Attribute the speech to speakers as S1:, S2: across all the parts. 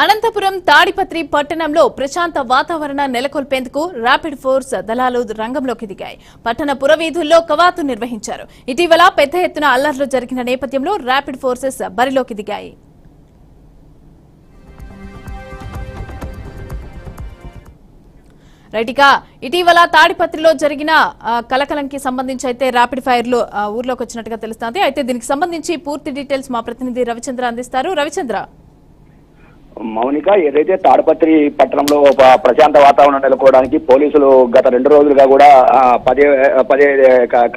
S1: అనంతపురం తాడిపత్రి పట్టణంలో ప్రశాంత వాతావరణం నెలకొల్పేందుకు ర్యాపిడ్ ఫోర్స్ దళాలు రంగంలోకి దిగాయి. పట్టణ పురవీధుల్లో కవాతు నిర్వహించారు. ఇటీవల పెద్ద ఎత్తున అల్లర్లు జరిగిన నేపథ్యంలో ర్యాపిడ్ ఫోర్సెస్ బరిలోకి దిగాయి. రైట్గా ఇటీవల తాడిపత్రిలో జరిగిన కలకలంకి సంబంధించి అయితే ర్యాపిడ్ ఫైర్ లో ఊర్లోకి వచ్చినట్టుగా తెలుస్తోంది. అయితే దీనికి సంబంధించి పూర్తి డీటెయిల్స్ మా ప్రతినిధి రవిచంద్ర అందిస్తారు. రవిచంద్ర,
S2: మౌనిక, ఏదైతే తాడిపత్రి పట్టణంలో ప్రశాంత వాతావరణం నెలకొవడానికి పోలీసులు గత 2 రోజులుగా కూడా పదే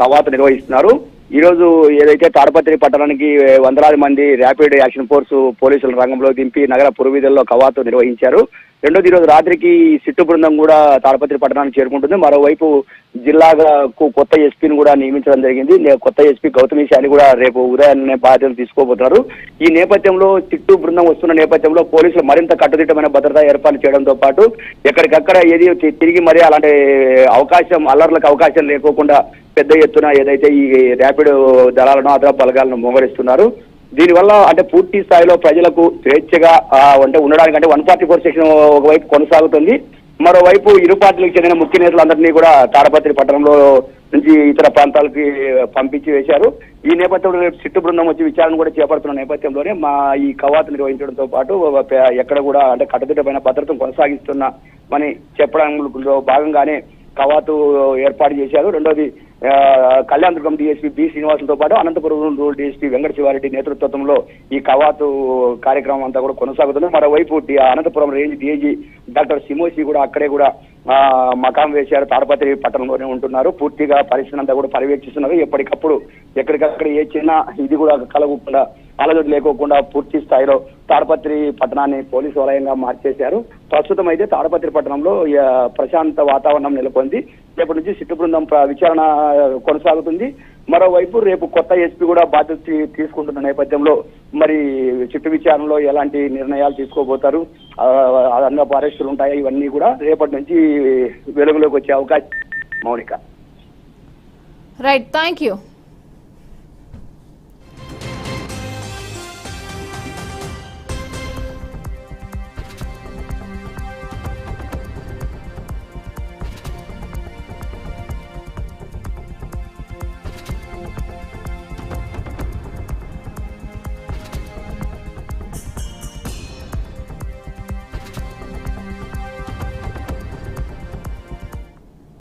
S2: కవాతు నిర్వహిస్తున్నారు. ఈ రోజు ఏదైతే తాడిపత్రి పట్టణానికి వందలాది మంది ర్యాపిడ్ యాక్షన్ ఫోర్స్ పోలీసులు రంగంలో దింపి నగర పురవీధుల్లో కవాతు నిర్వహించారు. రెండోది, ఈ రోజు రాత్రికి సిట్టు బృందం కూడా తాడిపత్రి పట్టణానికి చేరుకుంటుంది. మరోవైపు జిల్లాకు కొత్త ఎస్పీని కూడా నియమించడం జరిగింది. కొత్త ఎస్పీ గౌతమిశాని కూడా రేపు ఉదయాన్నే బాధ్యతలు తీసుకోబోతున్నారు. ఈ నేపథ్యంలో సిట్టు బృందం వస్తున్న నేపథ్యంలో పోలీసులు మరింత కట్టుదిట్టమైన భద్రతా ఏర్పాట్లు చేయడంతో పాటు ఎక్కడికక్కడ ఏది తిరిగి మరి అలాంటి అల్లర్లకు అవకాశం లేకోకుండా పెద్ద ఎత్తున ఏదైతే ఈ ర్యాపిడ్ దళాలను అదనపు బలగాలను మోహరిస్తున్నారు. దీనివల్ల అంటే పూర్తి స్థాయిలో ప్రజలకు స్వేచ్ఛగా అంటే ఉండడానికి అంటే 144 సెక్షన్ ఒకవైపు కొనసాగుతుంది. మరోవైపు ఇరు పార్టీలకు చెందిన ముఖ్య నేతలందరినీ కూడా తాడిపత్రి పట్టణంలో నుంచి ఇతర ప్రాంతాలకి పంపించి వేశారు. ఈ నేపథ్యంలో రేపు సిట్టు బృందం వచ్చి విచారణ కూడా చేపడుతున్న నేపథ్యంలోనే ఈ కవాతు నిర్వహించడంతో పాటు ఎక్కడ కూడా అంటే కట్టుదిట్టమైన భద్రతను కొనసాగిస్తున్నామని చెప్పడంలో భాగంగానే కవాతు ఏర్పాటు చేశారు. రెండోది, కళ్యాణదుర్గం డీఎస్పీ బి శ్రీనివాసులతో పాటు అనంతపురం రూరల్ డీఎస్పీ వెంకట శివారెడ్డి నేతృత్వంలో ఈ కవాతు కార్యక్రమం అంతా కూడా కొనసాగుతుంది. మరోవైపు అనంతపురం రేంజ్ డీఐజీ డాక్టర్ సిమోసి కూడా అక్కడే కూడా మకాం వేశారు. తాడిపత్రి పట్టణంలోనే ఉంటున్నారు. పూర్తిగా పరిస్థితి అంతా కూడా పర్యవేక్షిస్తున్నారు. ఎప్పటికప్పుడు ఎక్కడికక్కడ ఏ చిన్న ఇది కూడా కలగకుండా అలజడి లేకోకుండా పూర్తి స్థాయిలో తాడిపత్రి పట్టణాన్ని పోలీసు వలయంగా మార్చేశారు. ప్రస్తుతం అయితే తాడిపత్రి పట్టణంలో ప్రశాంత వాతావరణం నెలకొంది. రేపటి నుంచి సిట్టు బృందం విచారణ కొనసాగుతుంది. మరోవైపు రేపు కొత్త ఎస్పీ కూడా బాధ్యత తీసుకుంటున్న నేపథ్యంలో మరి సిట్టు విచారణలో ఎలాంటి నిర్ణయాలు తీసుకోబోతారు, అదనపు అరెస్టులు ఉంటాయి, ఇవన్నీ కూడా రేపటి నుంచి వెలుగులోకి వచ్చే అవకాశం. Mounika,
S1: right, thank you.